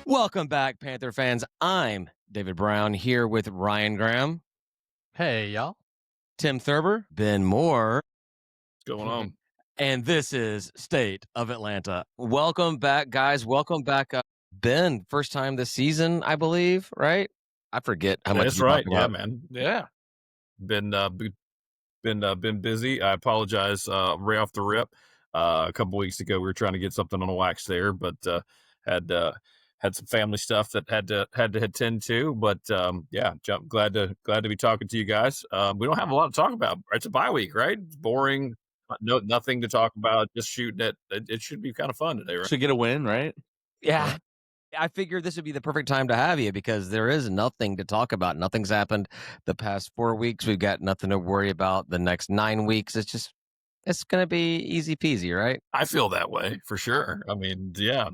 Welcome back, Panther fans. I'm David Brown here with Ryan Graham, Hey, y'all. Tim Thurber, Ben Moore, What's going on? and this is State of Atlanta. Welcome back, guys. Welcome back, Ben. First time this season, I believe, right? I forget how much. That's you right. talk Yeah, about. man. Yeah. Been busy. I apologize. Right off the rip. A couple weeks ago, we were trying to get something on the wax there, but had some family stuff that had to attend to. But yeah, glad to be talking to you guys. We don't have a lot to talk about. It's a bye week, right? It's boring. Nothing to talk about. Just shooting it. It should be kind of fun today, right? Should get a win, right? Yeah. I figured this would be the perfect time to have you because there is nothing to talk about. Nothing's happened the past 4 weeks. We've got nothing to worry about the next 9 weeks. It's going to be easy peasy, right? I feel that way for sure. I mean, yeah.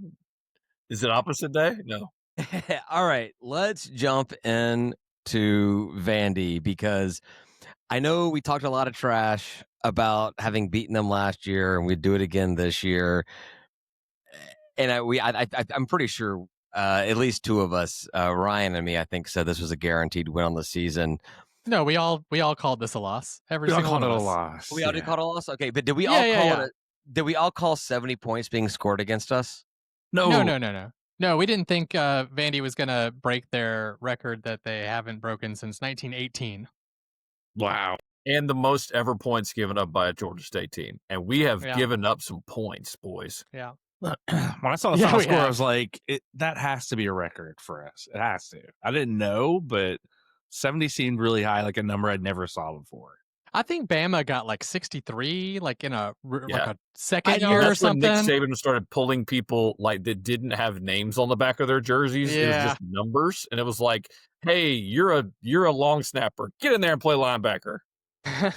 Is it opposite day? No. All right, let's jump into Vandy because I know we talked a lot of trash about having beaten them last year, and we'd do it again this year. And I'm pretty sure at least two of us, Ryan and me, I think, said this was a guaranteed win on the season. No, we all called this a loss. Every We all single called one it of a us. loss. We all did call it a loss. Okay, but did we Yeah, all yeah, call yeah. it? Did we all call 70 points being scored against us? No. No, we didn't think Vandy was going to break their record that they haven't broken since 1918. Wow. And the most ever points given up by a Georgia State team. And we have Yeah. given up some points, boys. Yeah. When I saw the Yeah, final we score, I have. was like, that has to be a record for us. It has to. I didn't know, but 70 seemed really high, like a number I'd never saw before. I think Bama got like 63, like in like Yeah. a second know, year or That's when Nick something. Saban started pulling people like that didn't have names on the back of their jerseys. It was Yeah. just numbers. And it was like, hey, you're a long snapper. Get in there and play linebacker.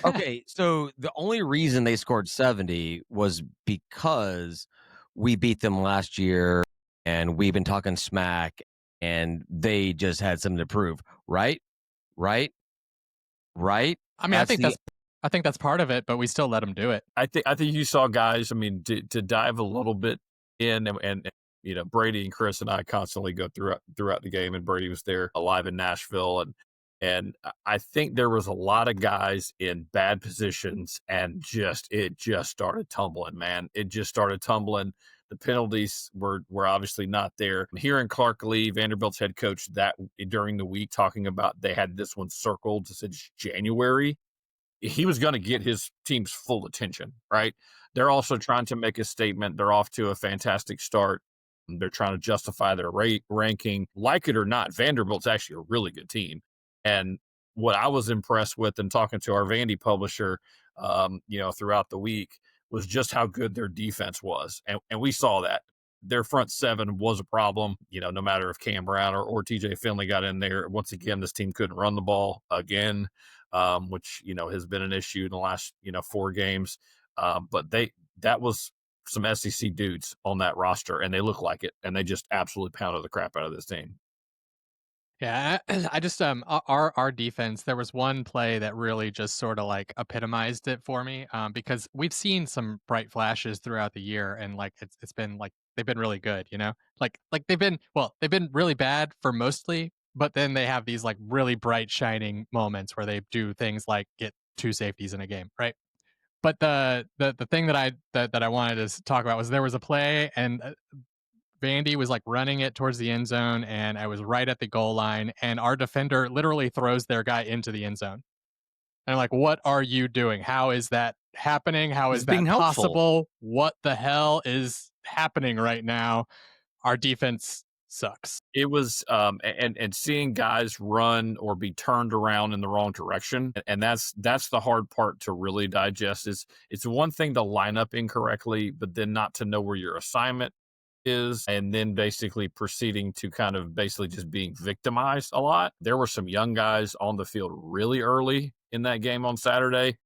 Okay, so the only reason they scored 70 was because we beat them last year and we've been talking smack and they just had something to prove, right? Right? I mean, I think that's part of it, but we still let them do it. I think you saw guys, I mean, to dive a little bit in and you know, Brady and Chris and I constantly go throughout the game, and Brady was there live in Nashville, and I think there was a lot of guys in bad positions, and it just started tumbling, man. It just started tumbling. The penalties were obviously not there. Hearing Clark Lee, Vanderbilt's head coach, that during the week talking about they had this one circled since January, he was going to get his team's full attention, right? They're also trying to make a statement. They're off to a fantastic start. They're trying to justify their ranking. Like it or not, Vanderbilt's actually a really good team. And what I was impressed with in talking to our Vandy publisher, you know, throughout the week was just how good their defense was. And we saw that. Their front seven was a problem, you know, no matter if Cam Brown or TJ Finley got in there. Once again, this team couldn't run the ball again, which, you know, has been an issue in the last, you know, 4 games. But that was some SEC dudes on that roster, and they look like it, and they just absolutely pounded the crap out of this team. Yeah, I just our defense. There was one play that really just sort of like epitomized it for me, because we've seen some bright flashes throughout the year, and like it's been like they've been really good, you know, like they've been really bad for mostly, but then they have these like really bright shining moments where they do things like get 2 safeties in a game, right? But the thing that I wanted to talk about was there was a play and Vandy was like running it towards the end zone, and I was right at the goal line, and our defender literally throws their guy into the end zone. And I'm like, what are you doing? How is that happening? How is that possible? What the hell is happening right now? Our defense sucks. It was and seeing guys run or be turned around in the wrong direction, and that's the hard part to really digest. It's one thing to line up incorrectly, but then not to know where your assignment is, and then basically proceeding to kind of basically just being victimized a lot. There were some young guys on the field really early in that game on Saturday,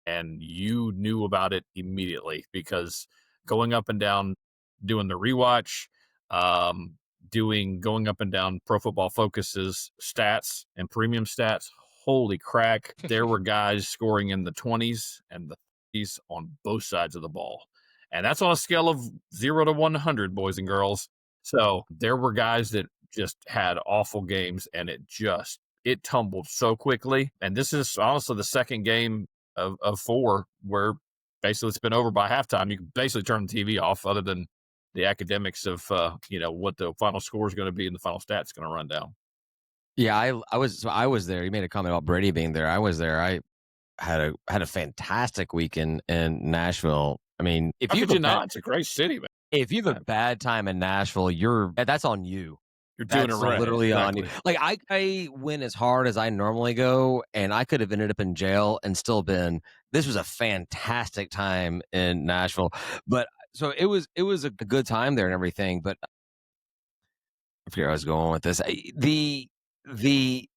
and you knew about it immediately because going up and down, doing the rewatch, going up and down Pro Football Focus's stats and premium stats. Holy crack. There were guys scoring in the 20s and the 30s on both sides of the ball. And that's on a scale of 0 to 100, boys and girls. So there were guys that just had awful games, and it tumbled so quickly. And this is honestly the second game of 4 where basically it's been over by halftime. You can basically turn the TV off, other than the academics of what the final score is going to be and the final stats going to run down. Yeah, I was there. You made a comment about Brady being there. I was there. I had a fantastic week in Nashville. I mean, How could you not? It's a great city, man. if you have a bad time in Nashville, that's on you. You're doing it That's right. literally on you. Exactly. Like I went as hard as I normally go, and I could have ended up in jail and still been. This was a fantastic time in Nashville, but so it was a good time there and everything. But I forget where I was going with this. The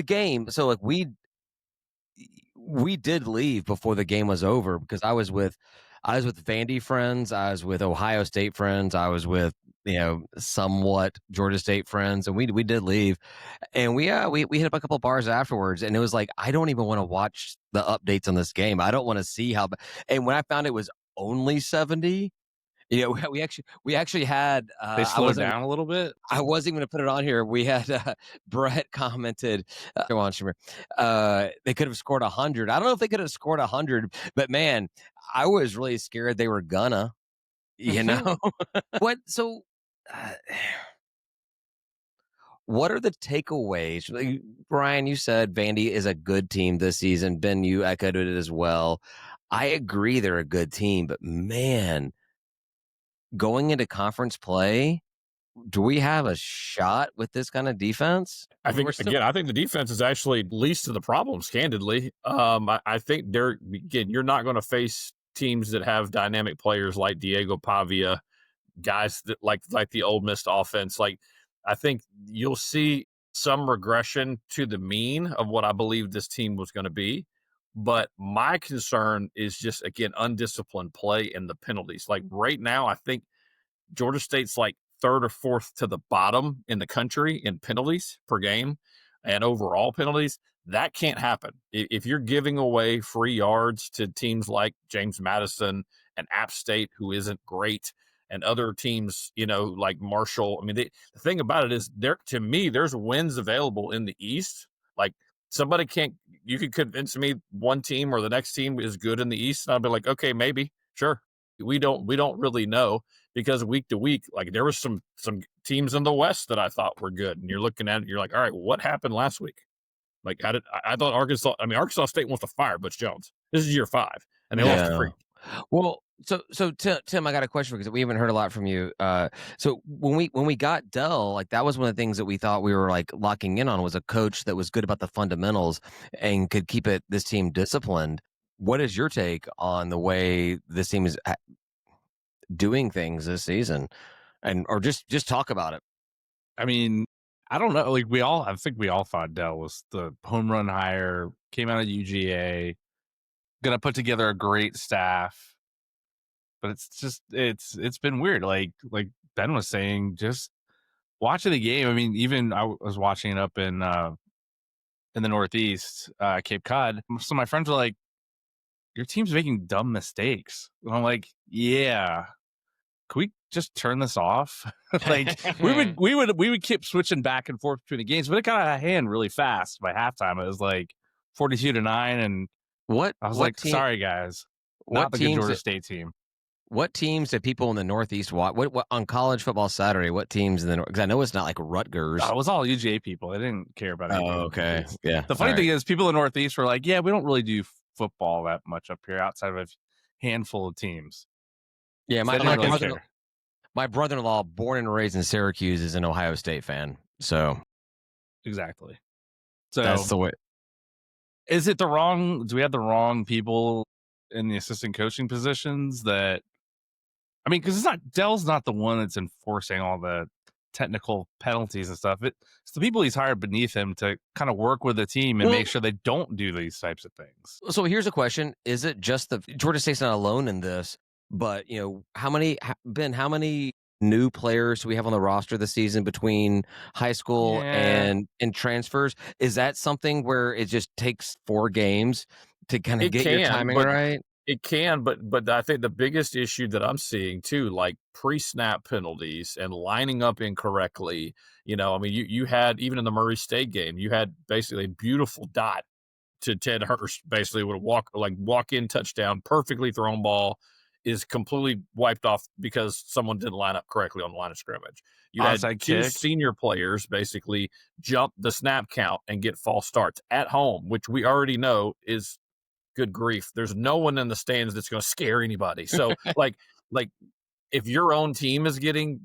game. So like we did leave before the game was over because I was with Vandy friends, I was with Ohio State friends, I was with somewhat Georgia State friends, and we did leave, and we hit up a couple bars afterwards, and it was like I don't even want to watch the updates on this game. I don't want to see how. And when I found it was only 70. We actually had. They slowed down a little bit. I wasn't even going to put it on here. We had Brett commented, they could have scored 100. I don't know if they could have scored 100, but man, I was really scared they were gonna. What? So, what are the takeaways? Like, Brian, you said Vandy is a good team this season. Ben, you echoed it as well. I agree they're a good team, but man, going into conference play, do we have a shot with this kind of defense? I think the defense is actually least of the problems, candidly. I think you're not going to face teams that have dynamic players like Diego Pavia, guys that like the Ole Miss offense. Like, I think you'll see some regression to the mean of what I believe this team was going to be. But my concern is just, again, undisciplined play and the penalties. Like right now, I think Georgia State's like 3rd or 4th to the bottom in the country in penalties per game and overall penalties. That can't happen. If you're giving away free yards to teams like James Madison and App State, who isn't great, and other teams, like Marshall. I mean, the thing about it is, to me, there's wins available in the East. Like, you could convince me one team or the next team is good in the East, and I'll be like, okay, maybe, sure. We don't really know, because week to week, like, there was some teams in the West that I thought were good, and you're looking at it, you're like, all right, what happened last week? Like, I thought Arkansas State wants to fire Butch Jones. This is year 5, and they lost to Freak. Well, so Tim, I got a question because we haven't heard a lot from you. So when we got Dell, like, that was one of the things that we thought we were like locking in on, was a coach that was good about the fundamentals and could keep this team disciplined. What is your take on the way this team is doing things this season, or just talk about it? I mean, I don't know. Like, I think we all thought Dell was the home run hire, came out of UGA, gonna put together a great staff. But it's been weird. Like Ben was saying, just watching the game. I mean, even I was watching it up in the Northeast, Cape Cod. So my friends were like, "Your team's making dumb mistakes." And I'm like, "Yeah, can we just turn this off?" Like, we would keep switching back and forth between the games, but it got out of hand really fast. By halftime, it was like 42-9, and I was like, "Sorry, guys, not the good Georgia State team." What teams did people in the Northeast watch? What on College Football Saturday? What teams in the North? Because I know it's not like Rutgers. It was all UGA people. I didn't care about anything. Oh, okay. Yeah. The funny thing is, people in the Northeast were like, "Yeah, we don't really do football that much up here, outside of a handful of teams." Yeah, so my brother-in-law, born and raised in Syracuse, is an Ohio State fan. So exactly. So that's the way. Is it do we have the wrong people in the assistant coaching positions? Because Dell's not the one that's enforcing all the technical penalties and stuff. It's the people he's hired beneath him to kind of work with the team and make sure they don't do these types of things. So here's a question: is it just Georgia State's not alone in this? But how many new players do we have on the roster this season between high school and transfers? Is that something where it just takes 4 games to kind of get your timing right? It can, but I think the biggest issue that I'm seeing too, like pre-snap penalties and lining up incorrectly. I mean, you had even in the Murray State game, you had basically a beautiful dot to Ted Hurst, basically with a walk-in touchdown, perfectly thrown ball is completely wiped off because someone didn't line up correctly on the line of scrimmage. You had Onside two kick. senior players basically jump the snap count and get false starts at home, which we already know is good grief. There's no one in the stands that's going to scare anybody. So like if your own team is getting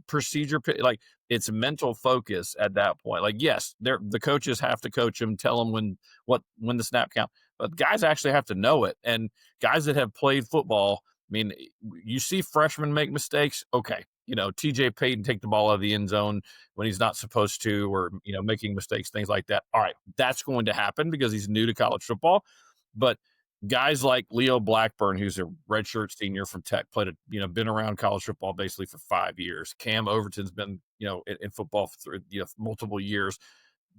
like it's mental focus at that point. Like, yes, the coaches have to coach them, tell them when the snap count, but guys actually have to know it. And guys that have played football, I mean, you see freshmen make mistakes. Okay. TJ Payton take the ball out of the end zone when he's not supposed to, or, making mistakes, things like that. All right. That's going to happen because he's new to college football. But guys like Leo Blackburn, who's a redshirt senior from Tech, been around college football basically for 5 years. Cam Overton's been, in football for multiple years.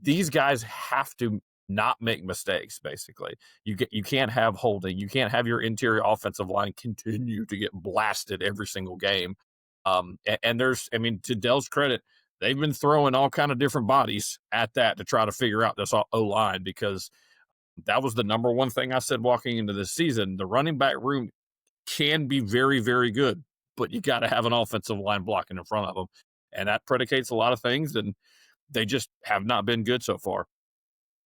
These guys have to not make mistakes. Basically, you can't have holding. You can't have your interior offensive line continue to get blasted every single game. And to Dell's credit, they've been throwing all kind of different bodies at that to try to figure out this O-line, because that was the number one thing I said walking into this season. The running back room can be very, very good, but you got to have an offensive line blocking in front of them. And that predicates a lot of things, and they just have not been good so far.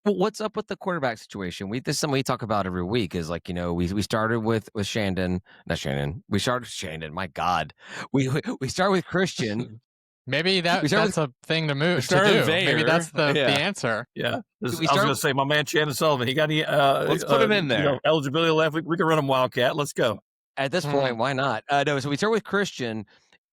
Well, what's up with the quarterback situation? This is something we talk about every week. Is like, we started with Shandon, not Shannon. We started with Shandon. My God, we start with Christian. Maybe that's a thing to move to do. Maybe that's the answer. Yeah, I was going to say, my man Shannon Sullivan. He got any? Let's put him in there. Eligibility left. We can run him Wildcat. Let's go. At this point, why not? No, so we start with Christian,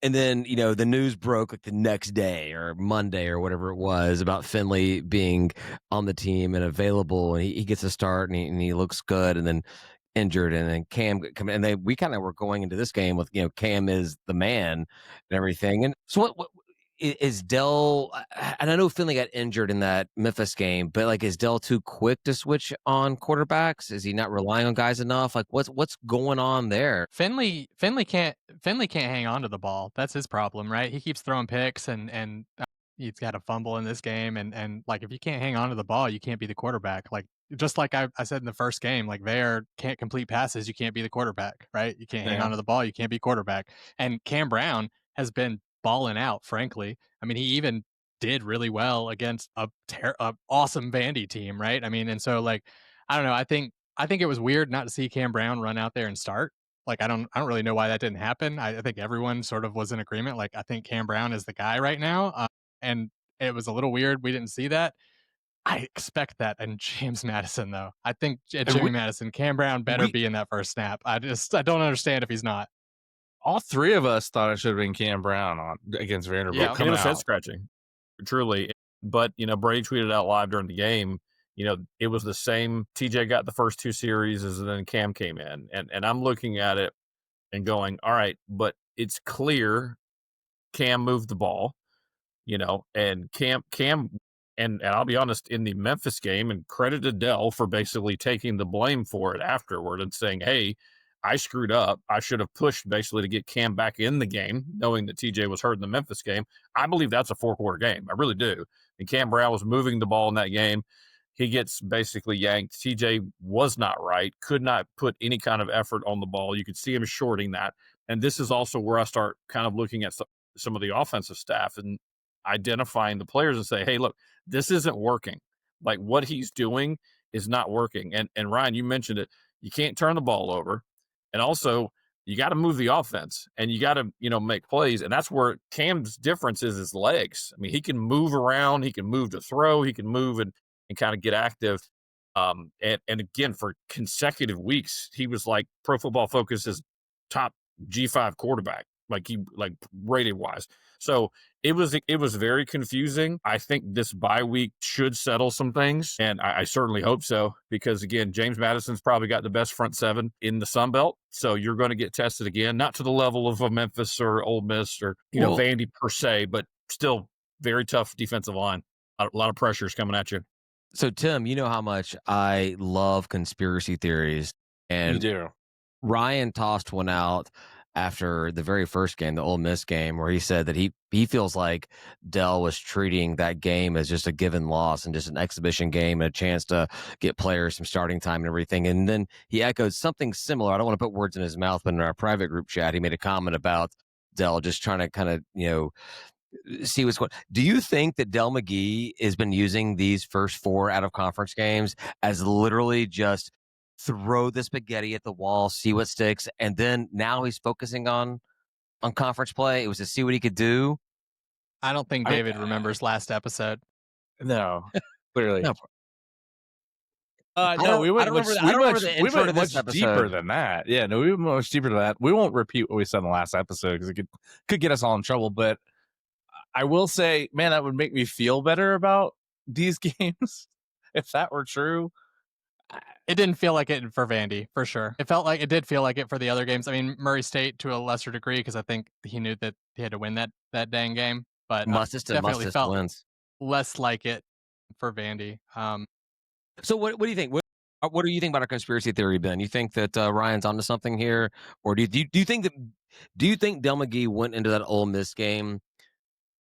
and then the news broke like the next day or Monday or whatever it was about Finley being on the team and available, and he gets a start and he looks good, and then injured, and then Cam come in, and we kind of were going into this game with Cam is the man and everything. And so what is Dell? And I know Finley got injured in that Memphis game, but like, is Dell too quick to switch on quarterbacks? Is he not relying on guys enough? Like, what's going on there? Finley can't hang on to the ball. That's his problem, right? He keeps throwing picks and he's got a fumble in this game, and like, if you can't hang on to the ball, you can't be the quarterback. Like, just like I said in the first game, like, can't complete passes, you can't be the quarterback, right? You can't hang on to the ball, you can't be quarterback. And Cam Brown has been balling out, frankly. I mean, he even did really well against a awesome Vandy team, right? I mean, and so, like, I don't know. I think it was weird not to see Cam Brown run out there and start. Like, I don't really know why that didn't happen. I think everyone sort of was in agreement. Like, I think Cam Brown is the guy right now, and it was a little weird we didn't see that. I expect that in James Madison, though. I think Jimmy Madison, Cam Brown better be in that first snap. I don't understand if he's not. All three of us thought it should have been Cam Brown against Vanderbilt. Yeah, it was head scratching, truly. But Brady tweeted out live during the game. It was the same. TJ got the first two series, and then Cam came in, and I'm looking at it and going, all right, but it's clear Cam moved the ball, and Cam. And I'll be honest, in the Memphis game, and credit to Dell for basically taking the blame for it afterward and saying, hey, I screwed up. I should have pushed basically to get Cam back in the game, knowing that TJ was hurt in the Memphis game. I believe that's a 4-quarter game. I really do. And Cam Brown was moving the ball in that game. He gets basically yanked. TJ was not right, could not put any kind of effort on the ball. You could see him shorting that. And this is also where I start kind of looking at some of the offensive staff and identifying the players and say, hey, look, this isn't working. Like, what he's doing is not working. And Ryan, you mentioned it. You can't turn the ball over. And also, you got to move the offense, and you got to, make plays. And that's where Cam's difference is his legs. I mean, he can move around. He can move to throw. He can move and kind of get active. And again, for consecutive weeks, he was like Pro Football Focus's top G5 quarterback, like rated wise. So it was very confusing. I think this bye week should settle some things, and I certainly hope so, because again, James Madison's probably got the best front seven in the Sun Belt. So you're going to get tested again, not to the level of a Memphis or Ole Miss or Vandy per se, but still very tough defensive line. A lot of pressure is coming at you. So Tim, you know how much I love conspiracy theories, and you do. Ryan tossed one out after the very first game, the Ole Miss game, where he said that he feels like Dell was treating that game as just a given loss and just an exhibition game and a chance to get players some starting time and everything. And then he echoed something similar. I don't want to put words in his mouth, but in our private group chat, he made a comment about Dell just trying to kind of, see what's going. Do you think that Dell McGee has been using these first 4 out of conference games as literally just throw the spaghetti at the wall, see what sticks, and then now he's focusing on conference play? It was to see what he could do. I don't think David remembers last episode. No, clearly. No, No, we went I don't remember the intro to this much deeper episode. than that. Yeah, no, we went much deeper than that. We won't repeat what we said in the last episode because it could get us all in trouble. But I will say, man, that would make me feel better about these games if that were true. It didn't feel like it for Vandy, for sure. It did feel like it for the other games. I mean, Murray State to a lesser degree because I think he knew that he had to win that dang game. But definitely felt wins. less like it for Vandy. So what do you think? What do you think about our conspiracy theory, Ben? You think that Ryan's onto something here, or do you think Del McGee went into that Ole Miss game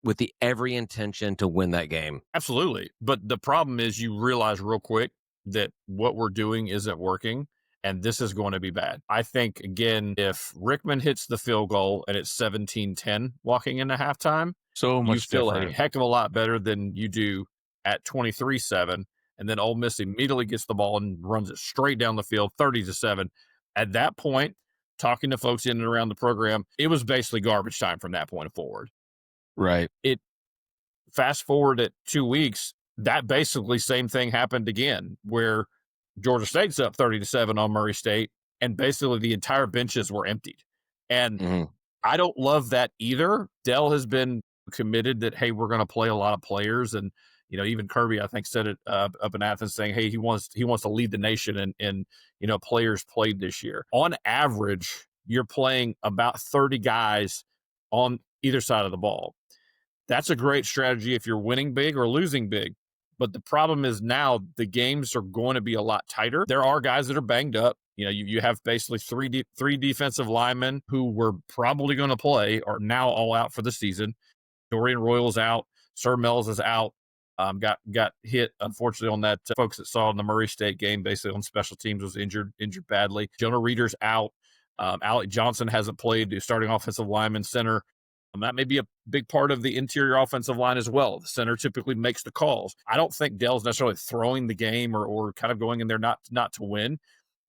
with the every intention to win that game? Absolutely. But the problem is you realize real quick that what we're doing isn't working and this is going to be bad. I think, again, if Rickman hits the field goal and it's 17-10 walking into halftime, so much you feel different. a heck of a lot better than you do at 23-7. And then Ole Miss immediately gets the ball and runs it straight down the field, 30-7. At that point, talking to folks in and around the program, it was basically garbage time from that point forward. Right. Fast forward at 2 weeks, that basically same thing happened again, where Georgia State's up 30-7 on Murray State, and basically the entire benches were emptied. And I don't love that either. Dell has been committed that, hey, we're going to play a lot of players. And, even Kirby, I think, said it up in Athens saying, hey, he wants to lead the nation and players played this year. On average, you're playing about 30 guys on either side of the ball. That's a great strategy if you're winning big or losing big. But the problem is now the games are going to be a lot tighter. There are guys that are banged up. You have basically three defensive linemen who were probably going to play are now all out for the season. Dorian Royal's out. Sir Mells is out. Got hit, unfortunately, on that. Folks that saw in the Murray State game, basically on special teams, was injured badly. Jonah Reeder's out. Alec Johnson hasn't played, starting offensive lineman center. That may be a big part of the interior offensive line as well. The center typically makes the calls. I don't think Dell's necessarily throwing the game or kind of going in there not to win,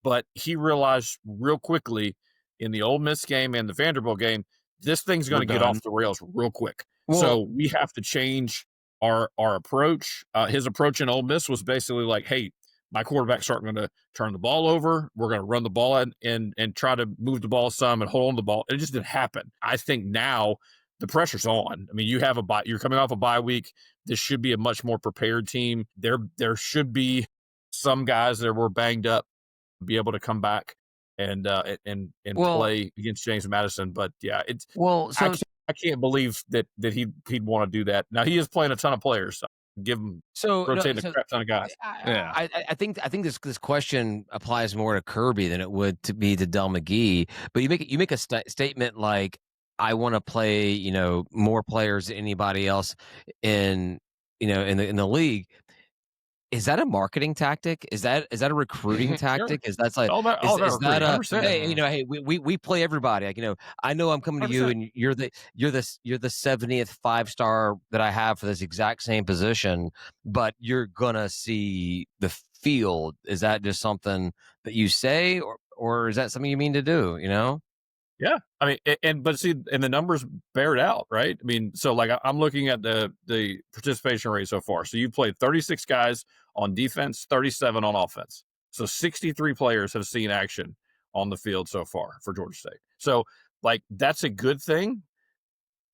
but he realized real quickly in the Ole Miss game and the Vanderbilt game, this thing's going to get off the rails real quick. Well, so we have to change our approach. His approach in Ole Miss was basically like, hey, my quarterbacks aren't going to turn the ball over. We're going to run the ball and try to move the ball some and hold on the ball. It just didn't happen. I think now the pressure's on. I mean, you're coming off a bye week. This should be a much more prepared team. There should be some guys that were banged up be able to come back and play against James Madison. But yeah, I can't believe that he'd want to do that. Now he is playing a ton of players. So give him rotating a crap ton of guys. I think this question applies more to Kirby than it would to Del McGee. But you make a statement like, I want to play more players than anybody else in the league. Is that a marketing tactic? Is that a recruiting tactic? Sure. Is that like all about that a 100%. hey we play everybody, like I know I'm coming to you 100%. and you're the 70th 5-star that I have for this exact same position, but you're gonna see the field. Is that just something that you say, or is that something you mean to do? Yeah, I mean, but the numbers bear it out, right? I mean, so like I'm looking at the participation rate so far. So you played 36 guys on defense, 37 on offense. So 63 players have seen action on the field so far for Georgia State. So like that's a good thing,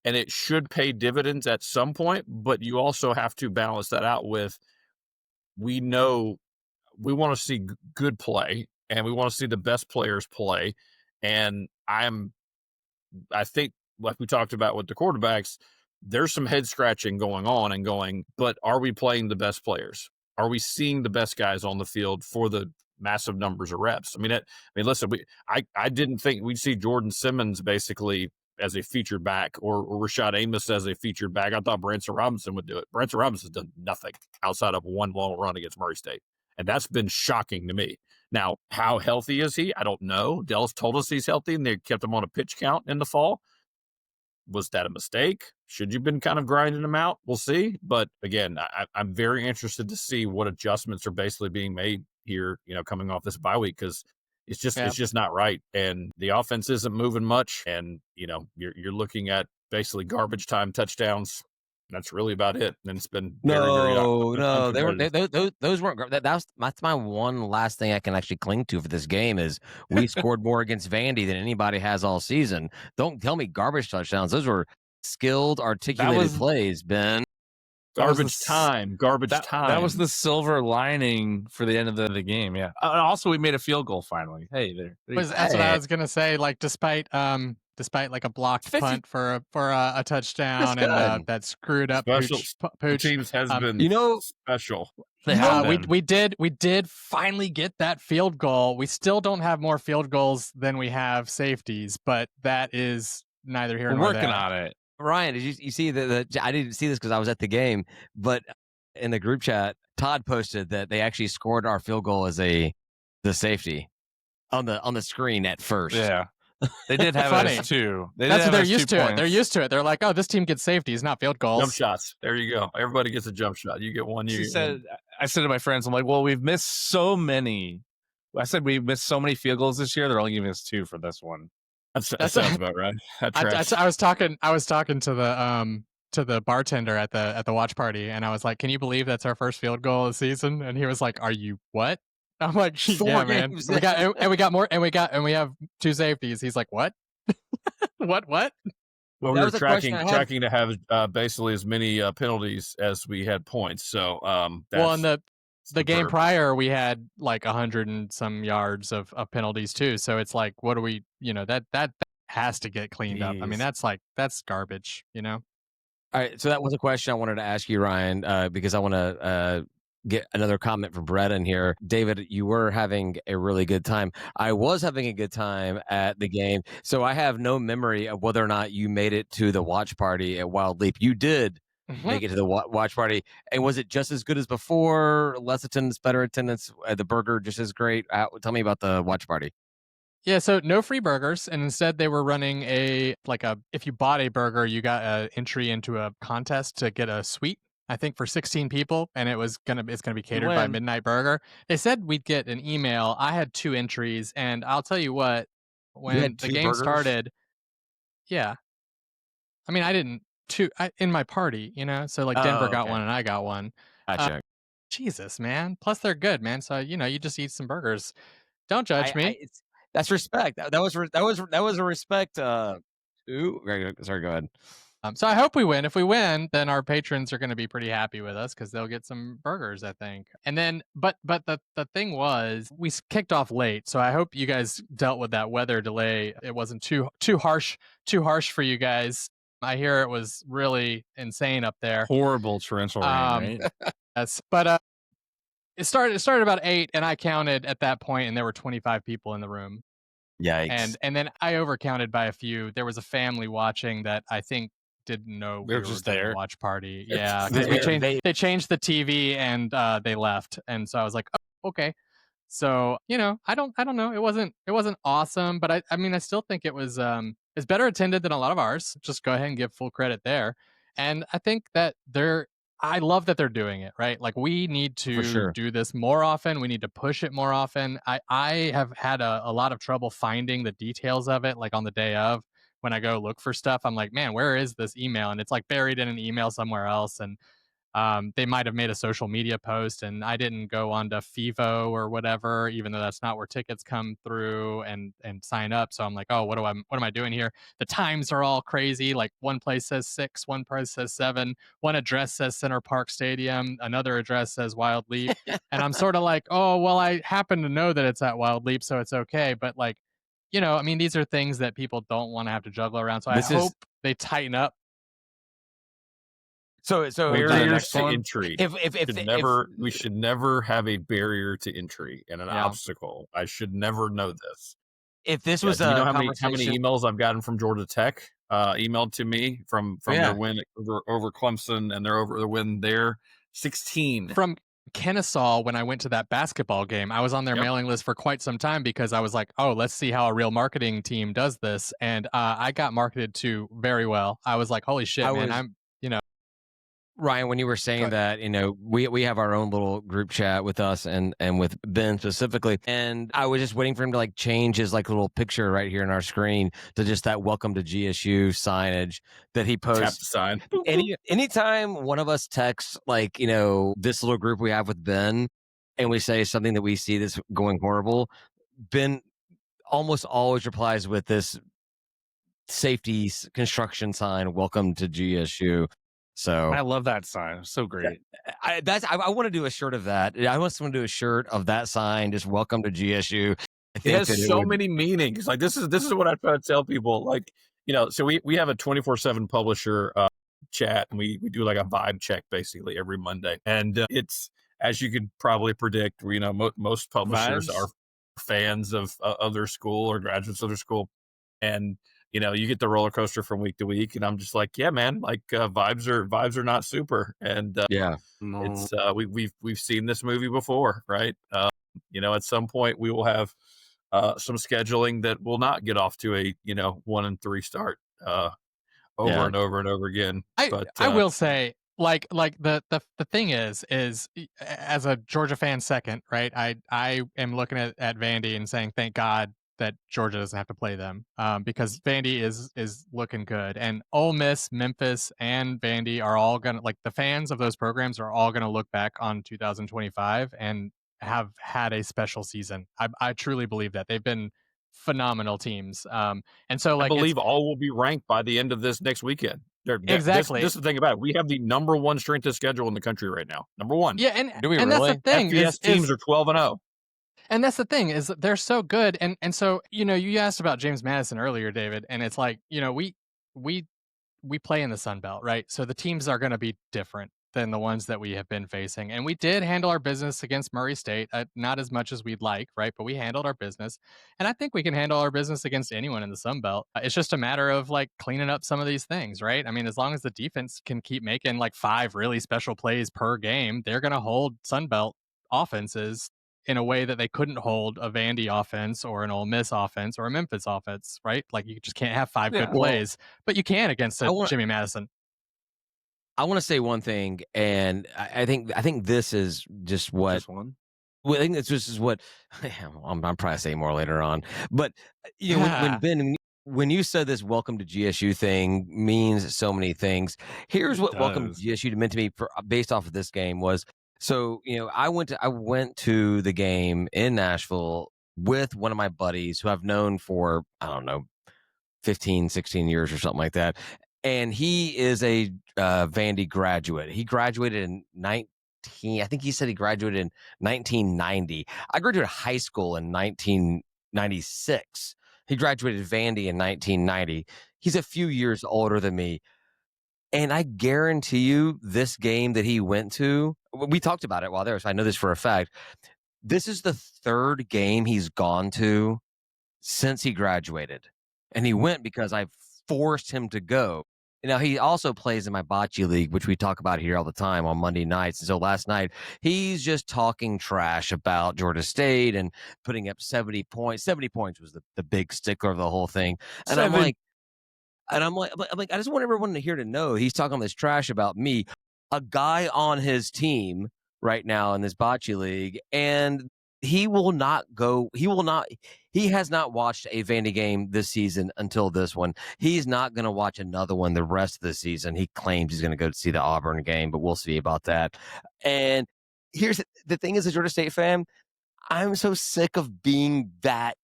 and it should pay dividends at some point. But you also have to balance that out with, we know we want to see good play, and we want to see the best players play. And I think, like we talked about with the quarterbacks, there's some head scratching going on but are we playing the best players? Are we seeing the best guys on the field for the massive numbers of reps. I mean, listen, I didn't think we'd see Jordan Simmons basically as a featured back or Rashad Amos as a featured back. I thought Branson Robinson would do it. Branson Robinson's done nothing outside of one long run against Murray State. And that's been shocking to me. Now, how healthy is he? I don't know. Dell's told us he's healthy, and they kept him on a pitch count in the fall. Was that a mistake? Should you have been kind of grinding him out? We'll see. But again, I'm very interested to see what adjustments are basically being made here, coming off this bye week, because it's just not right. And the offense isn't moving much. And, you're looking at basically garbage time touchdowns. That's really about it. And it's been very, no, they weren't. Those weren't. That's my one last thing I can actually cling to for this game is we scored more against Vandy than anybody has all season. Don't tell me garbage touchdowns. Those were skilled, articulated plays, Ben. Garbage time. That was the silver lining for the end of the game. Yeah. And also, we made a field goal finally. Hey, that's what I was gonna say. Like, despite like a blocked punt for a touchdown and that screwed up Pooch teams has been special. We did finally get that field goal. We still don't have more field goals than we have safeties, but that is neither here nor there. We're working on it. Ryan, did you see I didn't see this because I was at the game, but in the group chat, Todd posted that they actually scored our field goal as the safety on the screen at first. Yeah. They did have it as two. That's what they're used to. They're used to it. They're like, oh, this team gets safeties, not field goals. Jump shots. There you go. Everybody gets a jump shot. You get one. I said to my friends, I'm like, well, we've missed so many. I said we missed so many field goals this year. They're only giving us two for this one. That sounds about right. I was talking to the bartender at the watch party, and I was like, can you believe that's our first field goal of the season? And he was like, are you what? I'm like, yeah, man. We have two safeties. He's like, what? What? Well, we were tracking to have basically as many penalties as we had points. So, in the game prior, we had like 100 and some yards of penalties too. So it's like, what do we? That has to get cleaned up. I mean, that's garbage. All right. So that was a question I wanted to ask you, Ryan, because I want to get another comment from Brett in here. David, you were having a really good time. I was having a good time at the game. So I have no memory of whether or not you made it to the watch party at Wild Leap. You did make it to the watch party. And was it just as good as before? Less attendance, better attendance, the burger just as great? Tell me about the watch party. Yeah, so no free burgers, and instead they were running if you bought a burger, you got an entry into a contest to get a suite, I think for 16 people, and it's gonna be catered by Midnight Burger. They said we'd get an email. I had 2 entries, and I'll tell you what, when the game started, yeah. I mean, I didn't in my party, so like Denver got one and I got one. Gotcha. Jesus, man. Plus they're good, man. So you just eat some burgers. Don't judge me. That's respect. That was a respect. Sorry, go ahead. So I hope we win. If we win, then our patrons are going to be pretty happy with us because they'll get some burgers, I think. And then, but the thing was, we kicked off late, so I hope you guys dealt with that weather delay. It wasn't too harsh for you guys. I hear it was really insane up there. Horrible torrential rain, right? Yes, but it started about 8, and I counted at that point, and there were 25 people in the room. Yikes! And then I overcounted by a few. There was a family watching that I think didn't know we were just doing there. A watch party. Yeah, because they changed the TV and they left, and so I was like, oh, okay. So I don't know. It wasn't awesome, but I mean I still think it was it's better attended than a lot of ours. Just go ahead and give full credit there. And I think that I love that they're doing it, right? Like we need to do this more often. We need to push it more often. I have had a lot of trouble finding the details of it, like on the day of. When I go look for stuff, I'm like, man, where is this email? And it's like buried in an email somewhere else. And they might have made a social media post, and I didn't go onto FIVO or whatever, even though that's not where tickets come through and sign up. So I'm like, oh, what am I doing here? The times are all crazy. Like one place says 6, one place says 7, one address says Center Park Stadium, another address says Wild Leap, and I'm sort of like, oh, well, I happen to know that it's at Wild Leap, so it's okay. But like, I mean, these are things that people don't want to have to juggle around. So I hope they tighten up. So We'll do the barriers next to one. entry. We if should never have a barrier to entry and an Yeah. obstacle. I should never know this. if this Yeah, was do you a know how many conversation, emails I've gotten from Georgia Tech emailed to me from Yeah. their win over Clemson and their win there? 16. From Kennesaw, when I went to that basketball game, I was on their Yep. mailing list for quite some time because I was like, oh, let's see how a real marketing team does this. And I got marketed to very well. I was like, holy shit, I man. was- I'm, you know, Ryan, when you were saying that, we have our own little group chat with us and with Ben specifically, and I was just waiting for him to like change his like little picture right here in our screen to just that "Welcome to GSU" signage that he Tap posts. the sign. Anytime one of us texts like this little group we have with Ben, and we say something that we see that's going horrible, Ben almost always replies with this safety construction sign, "Welcome to GSU." So I love that sign. It's so great. I want to do a shirt of that. I want someone to do a shirt of that sign, just "Welcome to GSU." It has so many meanings. Like this is what I try to tell people. Like, so we have a 24/7 publisher chat, and we do like a vibe check basically every Monday. And it's, as you could probably predict, most publishers Vibes? are fans of their school or graduates of their school. And you get the roller coaster from week to week, and I'm just like, yeah, man, like vibes are not super. And Yeah. No. it's we've seen this movie before, right? At some point we will have some scheduling that will not get off to a 1-3 start over and over and over again. I will say, like the thing is as a Georgia fan second, right? I am looking at Vandy and saying, thank God that Georgia doesn't have to play them, because Vandy is looking good, and Ole Miss, Memphis, and Vandy are all gonna, like, the fans of those programs are all gonna look back on 2025 and have had a special season. I truly believe that they've been phenomenal teams, and so I like believe all will be ranked by the end of this next weekend. Exactly. This is the thing about it. We have the number one strength of schedule in the country right now. Number one. Yeah, and Do we and really? that's the thing. FBS teams are 12-0. And that's the thing, is that they're so good, and so you asked about James Madison earlier, David, and it's like we play in the Sun Belt, right? So the teams are going to be different than the ones that we have been facing, and we did handle our business against Murray State, not as much as we'd like, right? But we handled our business, and I think we can handle our business against anyone in the Sun Belt. It's just a matter of like cleaning up some of these things, right? I mean, as long as the defense can keep making like 5 really special plays per game, they're going to hold Sun Belt offenses in a way that they couldn't hold a Vandy offense or an Ole Miss offense or a Memphis offense, right? Like, you just can't have 5 good plays, but you can against Jimmy Madison. I want to say one thing, and I think this is just what. Just one? Well, I think this is what I'm probably saying more later on. But when Ben, when you said this "Welcome to GSU" thing means so many things. Here's what "Welcome to GSU" meant to me based off of this game was. So I went to the game in Nashville with one of my buddies who I've known for, I don't know, 15, 16 years or something like that. And he is a Vandy graduate. He graduated in I think he said he graduated in 1990. I graduated high school in 1996. He graduated Vandy in 1990. He's a few years older than me. And I guarantee you this game that he went to, we talked about it while there, so I know this for a fact. This is the 3rd game he's gone to since he graduated. And he went because I forced him to go. Now, he also plays in my bocce league, which we talk about here all the time on Monday nights. And so last night, he's just talking trash about Georgia State and putting up 70 points. 70 points was the big stickler of the whole thing. And I'm like, I just want everyone to hear to know he's talking this trash about me, a guy on his team right now in this bocce league, and he has not watched a Vandy game this season until this one. He's not going to watch another one the rest of the season. He claims he's going to go see the Auburn game, but we'll see about that. And here's the thing: as a Georgia State fan, I'm so sick of being that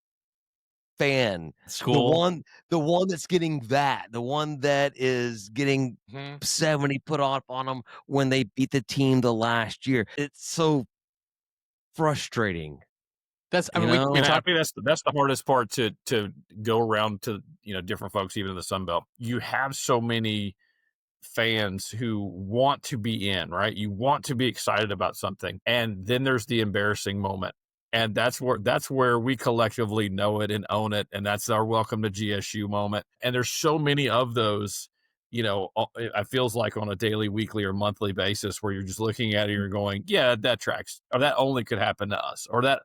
fan. School. The one that's getting that, the one that is getting 70 put up on them when they beat the team the last year. It's so frustrating. That's, I mean, I think that's the hardest part to go around to different folks, even in the Sun Belt. You have so many fans who want to be in, right? You want to be excited about something, and then there's the embarrassing moment. And that's where we collectively know it and own it, and that's our welcome to GSU moment. And there's so many of those, it feels like on a daily, weekly, or monthly basis where you're just looking at it and you're going, yeah, that tracks, or that only could happen to us, or that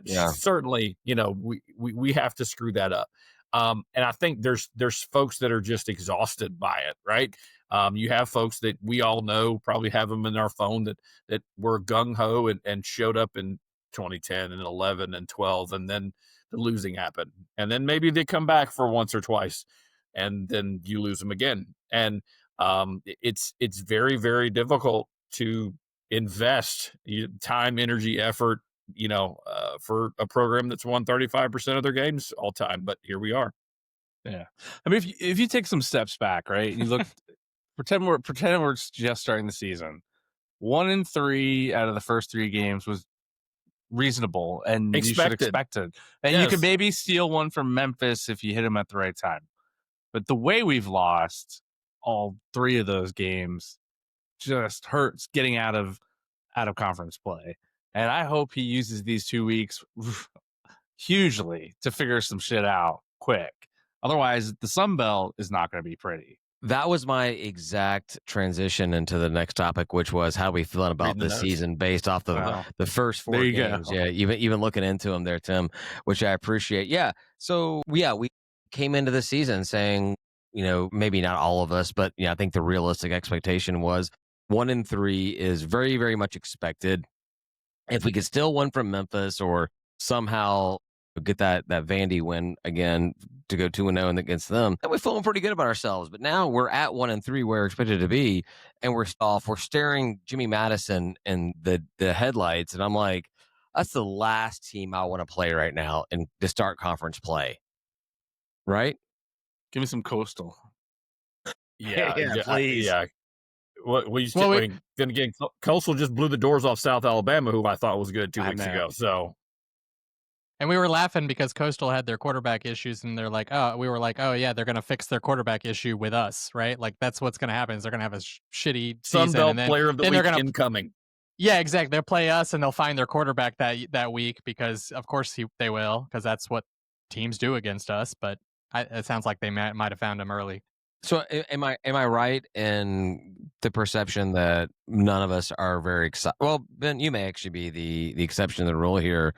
Yeah. certainly, we have to screw that up. And I think there's folks that are just exhausted by it, right? You have folks that we all know, probably have them in our phone, that were gung ho and showed up in 2010 and 11 and 12, and then the losing happened, and then maybe they come back for once or twice, and then you lose them again. And it's very, very difficult to invest time, energy, effort, for a program that's won 35% of their games all time. But here we are. Yeah, I mean, if you take some steps back, right, and you look, pretend we're just starting the season. 1-3 out of the first 3 games was reasonable, and you should expect it. And you could maybe steal one from Memphis if you hit them at the right time. But the way we've lost all 3 of those games just hurts getting out of conference play. And I hope he uses these 2 weeks hugely to figure some shit out quick. Otherwise, the Sun Belt is not going to be pretty. That was my exact transition into the next topic, which was how we feeling about this season based off the first 4 games. Yeah, even looking into them there, Tim, which I appreciate. Yeah, so we came into the season saying, maybe not all of us, but I think the realistic expectation was 1-3 is very, very much expected. If we could still win from Memphis or somehow get that Vandy win again to go 2-0 against them, and we're feeling pretty good about ourselves. But now we're at 1-3 where we're expected to be, and we're staring Jimmy Madison in the headlights, and I'm like, that's the last team I want to play right now and to start conference play. Right? Give me some Coastal. Yeah, please. Then again, Coastal just blew the doors off South Alabama, who I thought was good 2 weeks ago. So. And we were laughing because Coastal had their quarterback issues, and we were like, oh yeah, they're going to fix their quarterback issue with us, right? Like that's what's going to happen is they're going to have a shitty season. Sun Belt and then, player of the week incoming. Yeah, exactly. They'll play us, and they'll find their quarterback that week because, of course, they will, because that's what teams do against us. But it sounds like they might have found him early. So am I right in the perception that none of us are very excited? Well, Ben, you may actually be the exception to the rule here.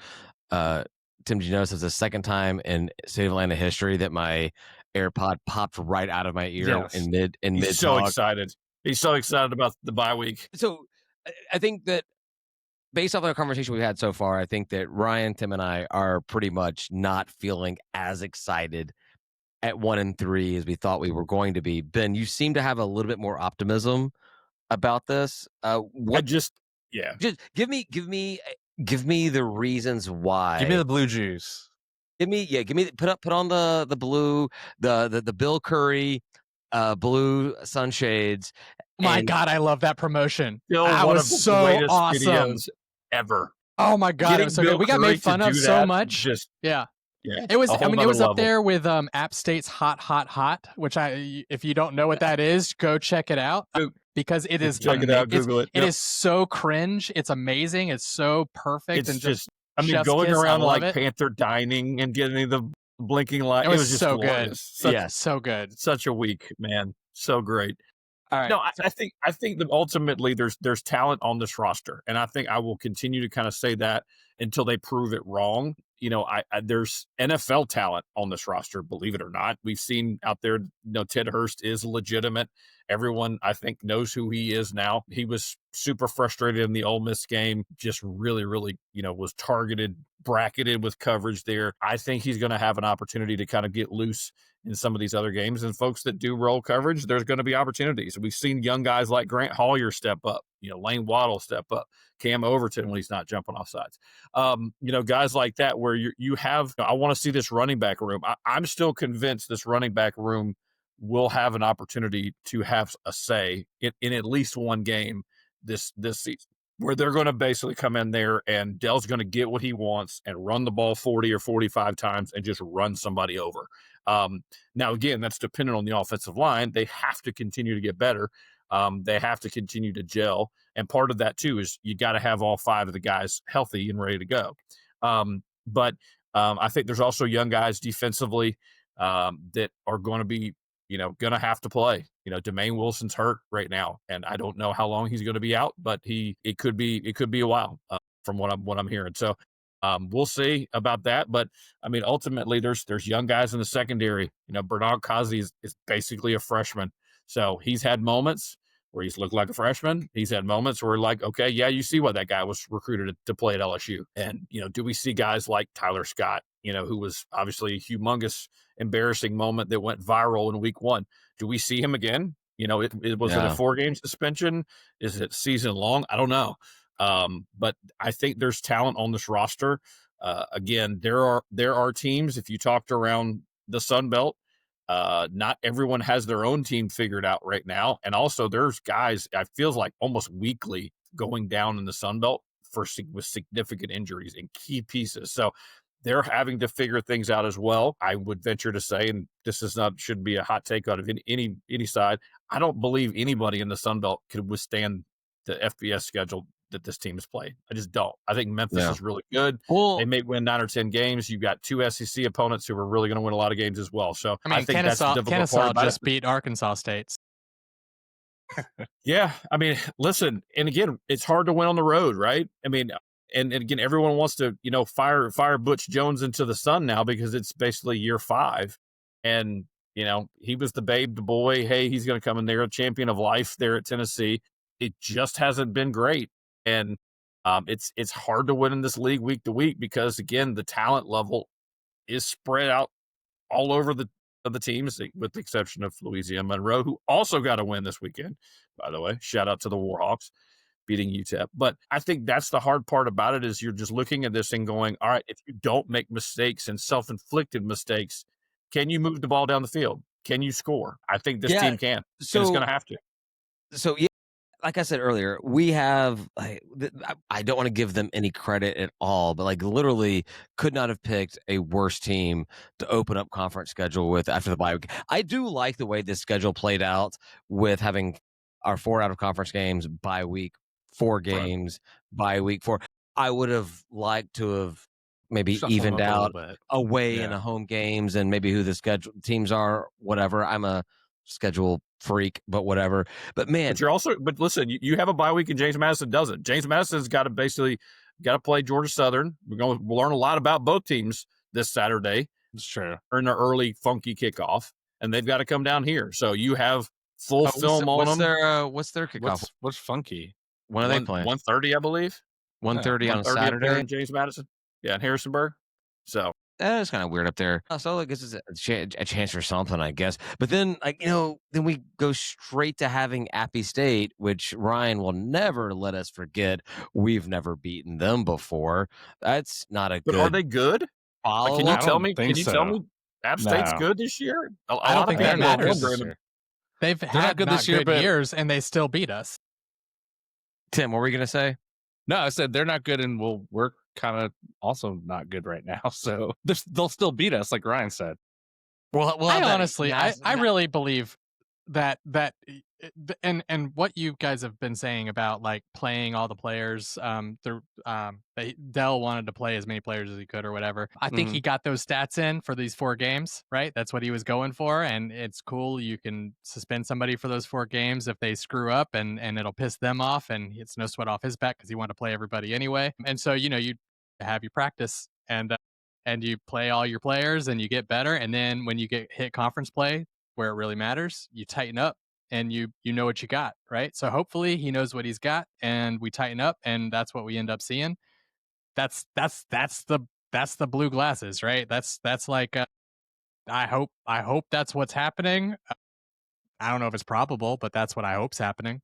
Tim, did you notice it's the second time in State of Atlanta history that my AirPod popped right out of my ear in mid He's so excited. He's so excited about the bye week. So I think that based off of the conversation we've had so far, I think that Ryan, Tim, and I are pretty much not feeling as excited at 1-3 as we thought we were going to be. Ben, you seem to have a little bit more optimism about this. Just give me the reasons why. Give me the blue juice. Give me put on the blue, the Bill Curry blue sunshades. My God, I love that promotion. That was so awesome. Videos ever. Oh my God, it was so good. We got made fun of so much. Yeah. It was. I mean, it was up there with App State's Hot Hot Hot, which if you don't know what that is, go check it out because it is. Check it out. Google it. It is so cringe. It's amazing. It's so perfect. It's and just. I mean, going around like Panther dining and getting the blinking light. It was just so glorious. good. So good. Such a week, man. So great. All right. No, I think that ultimately there's talent on this roster, and I think I will continue to kind of say that until they prove it wrong. There's NFL talent on this roster, believe it or not. We've seen out there, Ted Hurst is legitimate. Everyone, I think, knows who he is now. He was super frustrated in the Ole Miss game, just really, really, was targeted, bracketed with coverage there. I think he's going to have an opportunity to kind of get loose in some of these other games. And folks that do roll coverage, there's going to be opportunities. We've seen young guys like Grant Hollier step up, Lane Waddle step up, Cam Overton when he's not jumping off sides. Guys like that where you have, I want to see this running back room. I'm still convinced this running back room will have an opportunity to have a say in at least one game this season. where they're going to basically come in there and Dell's going to get what he wants and run the ball 40 or 45 times and just run somebody over. Now, again, that's dependent on the offensive line. They have to continue to get better. They have to continue to gel. And part of that, too, is you got to have all 5 of the guys healthy and ready to go. But I think there's also young guys defensively that are going to be, going to have to play. Demain Wilson's hurt right now, and I don't know how long he's going to be out, but it could be a while from what I'm hearing. So we'll see about that. But I mean, ultimately, there's young guys in the secondary. Bernard Kazi is basically a freshman, so he's had moments where he's looked like a freshman. He's had moments where like, okay, yeah, you see why that guy was recruited to play at LSU. And, do we see guys like Tyler Scott, who was obviously a humongous, embarrassing moment that went viral in week 1? Do we see him again? Was it a 4-game suspension? Is it season long? I don't know. But I think there's talent on this roster. Again, there are teams, if you talked around the Sun Belt, not everyone has their own team figured out right now. And also there's guys, I feel like almost weekly going down in the Sun Belt with significant injuries and key pieces. So they're having to figure things out as well. I would venture to say, and this shouldn't be a hot take out of any side, I don't believe anybody in the Sun Belt could withstand the FBS schedule that this team has played. I just don't. I think Memphis is really good. Well, they may win 9 or 10 games. You've got 2 SEC opponents who are really going to win a lot of games as well. So I mean, think that's the difficult part about just beat Arkansas State. Yeah, I mean, listen, and again, it's hard to win on the road, right? I mean, and again, everyone wants to, fire Butch Jones into the sun now because it's basically year 5, and he was the babe, the boy. Hey, he's going to come in there, a champion of life there at Tennessee. It just hasn't been great. And it's hard to win in this league week to week because, again, the talent level is spread out all over the teams, with the exception of Louisiana Monroe, who also got a win this weekend, by the way. Shout out to the Warhawks beating UTEP. But I think that's the hard part about it is you're just looking at this and going, all right, if you don't make mistakes and self-inflicted mistakes, can you move the ball down the field? Can you score? I think this team can. So it's going to have to. So, yeah. Like I said earlier, we have, I don't want to give them any credit at all, but literally could not have picked a worse team to open up conference schedule with after the bye week. I do like the way this schedule played out with having our 4 out of conference games bye week, 4 games bye week 4. I would have liked to have maybe evened out away and home games and maybe who the schedule teams are, whatever. I'm a schedule freak, but whatever. But man, but listen, you have a bye week and James Madison doesn't. James Madison's got to play Georgia Southern. We'll learn a lot about both teams this Saturday. It's true. Or in their early funky kickoff, and they've got to come down here. So you have full film on them. What's their kickoff? What's funky? When are they playing? 1:30, I believe. 1:30 on Saturday in James Madison. Yeah, in Harrisonburg. So it's kind of weird up there. So I guess it's a chance for something, I guess. But then, then we go straight to having Appy State, which Ryan will never let us forget. We've never beaten them before. That's not a good. But are they good? Can you tell me? Tell me App State's good this year? I don't think that matters. They've had good this year, but years, and they still beat us. Tim, what were you going to say? No, I said they're not good, and we're kind of also not good right now. So they'll still beat us, like Ryan said. Well, I honestly, I really believe that and what you guys have been saying about playing all the players, Dell wanted to play as many players as he could or whatever. I think he got those stats in for these 4 games, right? That's what he was going for, and it's cool. You can suspend somebody for those 4 games if they screw up, and it'll piss them off, and it's no sweat off his back because he wanted to play everybody anyway. And so you have your practice and you play all your players and you get better, and then when you get hit conference play where it really matters, you tighten up and you know what you got, right? So hopefully he knows what he's got and we tighten up, and that's what we end up seeing. That's the blue glasses, right? That's I hope that's what's happening. I don't know if it's probable, but that's what I hope's happening.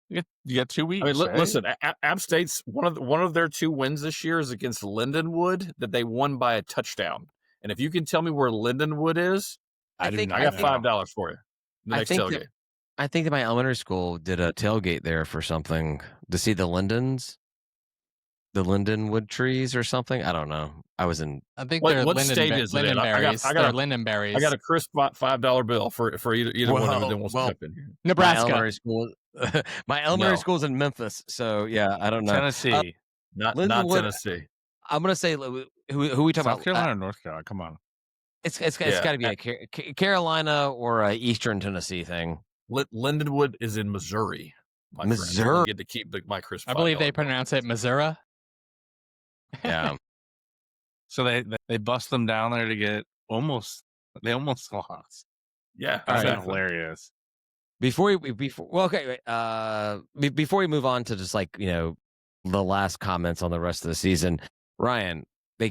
You got 2 weeks. I mean, right? Listen, App State's one of their 2 wins this year is against Lindenwood that they won by a touchdown. And if you can tell me where Lindenwood is, I got $5 for you. The next tailgate. I think that my elementary school did a tailgate there for something to see the lindenwood trees or something. I don't know. I was in I think What they're state is it in? lindenberries. They're lindenberries. I got a crisp $5 bill for either one of you that wants to well, jump in here. my Nebraska. elementary school. My elementary No. school's in Memphis, so yeah, I don't know. Tennessee, Not Lindenwood. Tennessee. I'm gonna say who we talking South about? Carolina, or North Carolina. Come on. It's Yeah. got to be a Carolina or a Eastern Tennessee thing. Lindenwood is in Missouri. My friend. Missouri. I get to keep my crisp. I believe they $5 bill. pronounce it Missouri. Yeah. So they bust them down there to get almost lost. Yeah, That's been exactly. hilarious. Before we move on to just like, the last comments on the rest of the season, Ryan, they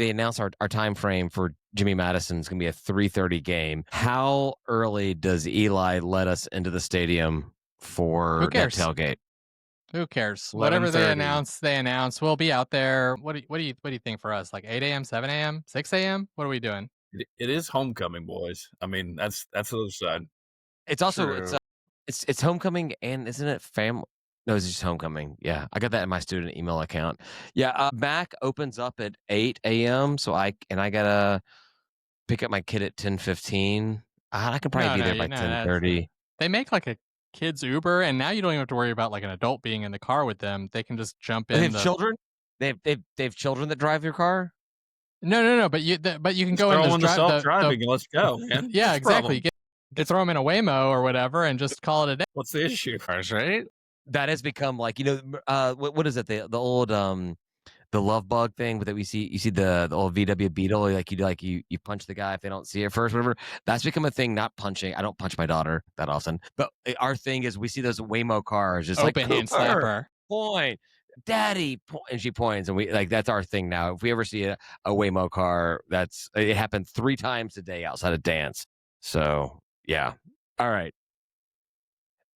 announced our time frame for Jimmy Madison's going to be a 3:30 game. How early does Eli let us into the stadium for Who that cares? tailgate? Who cares? Whatever they 11:30. announce, they announce. We'll be out there. What do you think for us? Like 8 a.m., 7 a.m., 6 a.m.? What are we doing? It is homecoming, boys. I mean, that's the other side. It's also True. it's homecoming, and isn't it family? No, it's just homecoming. Yeah, I got that in my student email account. Yeah, Mac opens up at 8 a.m. So I gotta pick up my kid at 10:15. I can probably be there by 10:30. They make like a kids Uber, and now you don't even have to worry about like an adult being in the car with them. They can just jump in. They have children. They have children that drive your car. No. But you can go in the the self-driving and let's go, man. Yeah, What's the problem? exactly. You throw them in a Waymo or whatever, and just call it a day. What's the issue? That's right. That has become like, what is it, the old the love bug thing that we see. You see the old VW Beetle, you punch the guy if they don't see it first, whatever. That's become a thing. Not punching. I don't punch my daughter that often, but our thing is we see those Waymo cars just Open hand slapper. Point, daddy, and she points, and we that's our thing now. If we ever see a Waymo car, it happened 3 times a day outside of dance. So yeah, all right,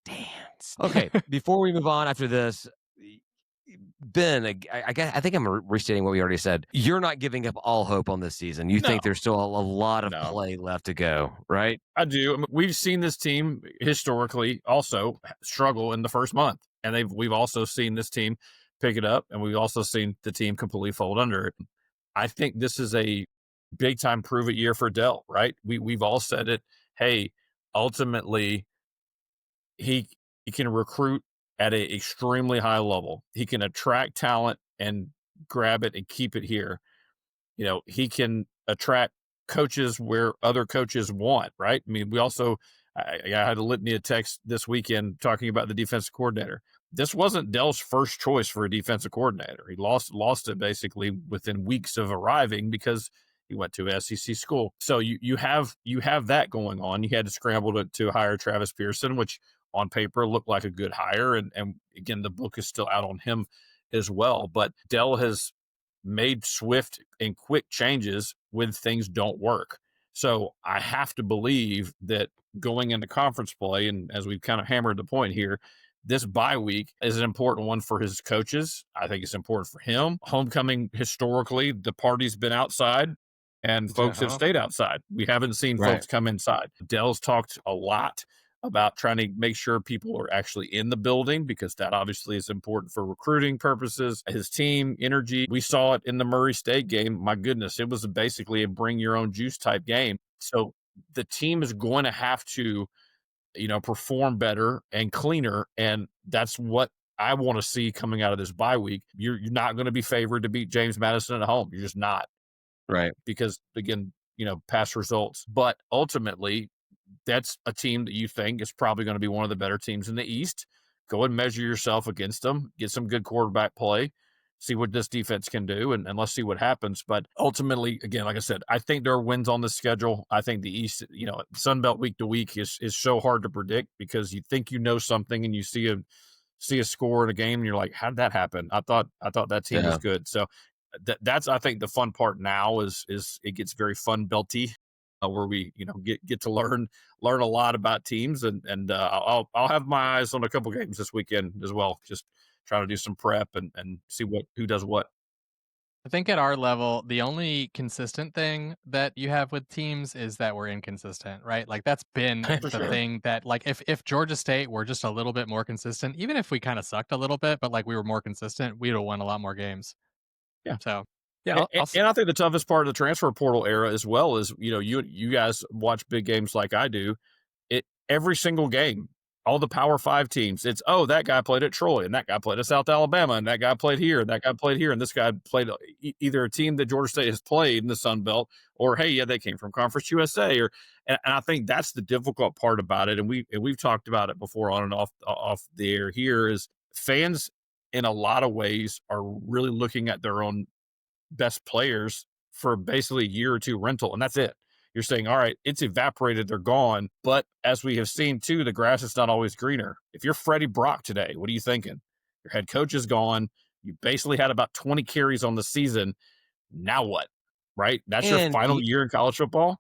dance. Okay, before we move on after this, Ben, I think I'm restating what we already said. You're not giving up all hope on this season. You think there's still a lot of play left to go, right? I do. I mean, we've seen this team historically also struggle in the first month, and we've also seen this team pick it up, and we've also seen the team completely fold under it. I think this is a big time prove it year for Dell, right? We've all said it. Hey, ultimately, he can recruit at an extremely high level. He can attract talent and grab it and keep it here. He can attract coaches where other coaches want, right? I mean, we also, I had a litany of texts this weekend talking about the defensive coordinator. This wasn't Dell's first choice for a defensive coordinator. He lost it basically within weeks of arriving because he went to an SEC school. So you have that going on. You had to scramble to hire Travis Pearson, which on paper looked like a good hire. And again, the book is still out on him as well. But Dell has made swift and quick changes when things don't work. So I have to believe that going into conference play, and as we've kind of hammered the point here, this bye week is an important one for his coaches. I think it's important for him. Homecoming, historically, the party's been outside and folks have stayed outside. We haven't seen folks come inside. Dell's talked a lot about trying to make sure people are actually in the building because that obviously is important for recruiting purposes. His team energy, we saw it in the Murray State game. My goodness, it was basically a bring your own juice type game. So the team is going to have to, perform better and cleaner. And that's what I want to see coming out of this bye week. You're not going to be favored to beat James Madison at home. You're just not. Right. Because again, past results, but ultimately, that's a team that you think is probably going to be one of the better teams in the East. Go and measure yourself against them, get some good quarterback play, see what this defense can do, and let's see what happens. But ultimately, again, like I said, I think there are wins on the schedule. I think the East, Sun Belt week to week is so hard to predict because you think something and you see a score in a game and you're like, how did that happen? I thought that team was good. So that's I think the fun part now is it gets very fun belty. Where we get to learn a lot about teams and I'll have my eyes on a couple games this weekend as well, just trying to do some prep and see who does what. I think at our level, the only consistent thing that you have with teams is that we're inconsistent, right? Like that's been For the sure. thing that like if Georgia State were just a little bit more consistent, even if we kind of sucked a little bit, but like we were more consistent, we'd have won a lot more games. Yeah. So Yeah, And I think the toughest part of the transfer portal era as well is, you guys watch big games like I do. Every single game, all the Power 5 teams, it's, that guy played at Troy, and that guy played at South Alabama, and that guy played here, and that guy played here, and this guy played either a team that Georgia State has played in the Sun Belt, or hey, yeah, they came from Conference USA, and I think that's the difficult part about it. And we've talked about it before on and off the air here, is fans in a lot of ways are really looking at their own best players for basically a year or two rental, and that's it. You're saying, all right, it's evaporated, they're gone. But as we have seen too, the grass is not always greener. If you're Freddie Brock today, what are you thinking? Your head coach is gone. You basically had about 20 carries on the season. Now what? Right? That's your And final year in college football.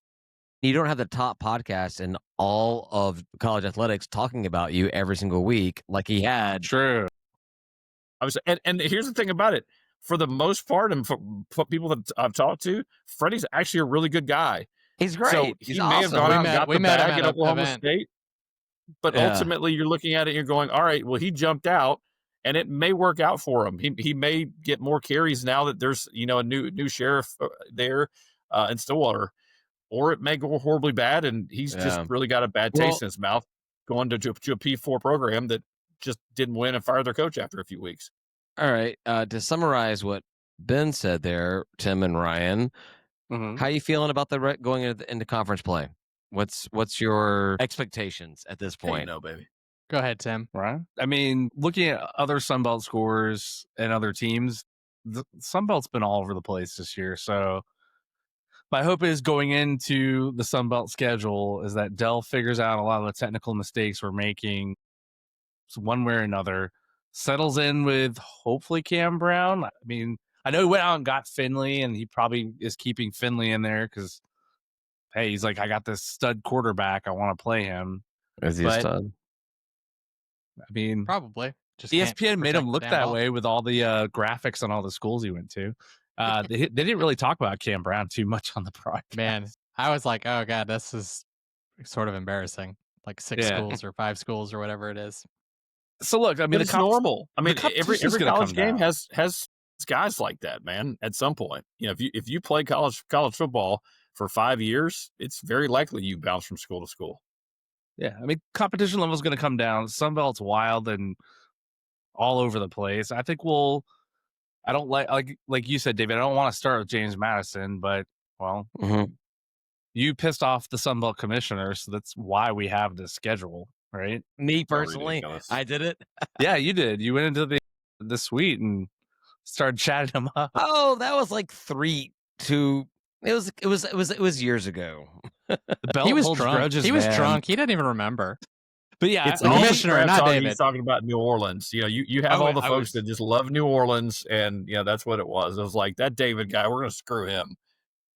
you don't have the top podcast in all of college athletics talking about you every single week like he had. true. And here's the thing about it. For the most part, and for people that I've talked to, Freddie's actually a really good guy. He's great. So He's he may have awesome. gone We out and met- got we the met him bag at at a Oklahoma event. State. But Yeah. ultimately, you're looking at it and you're going, all right, well, he jumped out, and it may work out for him. He may get more carries now that there's a new sheriff there in Stillwater, or it may go horribly bad, and he's just Yeah. really got a bad taste in his mouth going to a P4 program that just didn't win and fired their coach after a few weeks. All right. To summarize what Ben said there, Tim and Ryan, Mhm. how you feeling about the going into conference play? What's your expectations at this point? Baby. go ahead, Tim. Right. I mean, looking at other Sunbelt scores and other teams, the Sunbelt's been all over the place this year. So my hope is going into the Sunbelt schedule is that Dell figures out a lot of the technical mistakes we're making one way or another, settles in with hopefully Cam Brown. I mean, I know he went out and got Finley, and he probably is keeping Finley in there because, hey, he's like, I got this stud quarterback. I want to play him. Is he a But- stud? I mean, Probably. Just can't ESPN made protect him the look damn that ball. way with all the graphics on all the schools he went to. They didn't really talk about Cam Brown too much on the broadcast. Man, I was like, oh god, this is sort of embarrassing. Like 6 Yeah. schools or 5 schools or whatever it is. So look, I mean, But it's normal. I mean, every competition's gonna college come game down. has guys like that, man. At some point, if you play college football for 5 years, it's very likely you bounce from school to school. Yeah, I mean, competition level is going to come down. Sunbelt's wild and all over the place. I think I don't like you said, David. I don't want to start with James Madison, but well, Mhm. you pissed off the Sunbelt commissioner, so that's why we have this schedule, right? Me personally, ridiculous. I did it. Yeah, you did. You went into the suite and started chatting him up. Oh, that was like 3-2. It was years ago. The belt He was holds drunk. grudges, He was man. drunk. He didn't even remember. But yeah, It's the all commissioner, crap not talking. David. He's talking about New Orleans. You have all the folks that just love New Orleans, and that's what it was. It was like that David guy. We're gonna screw him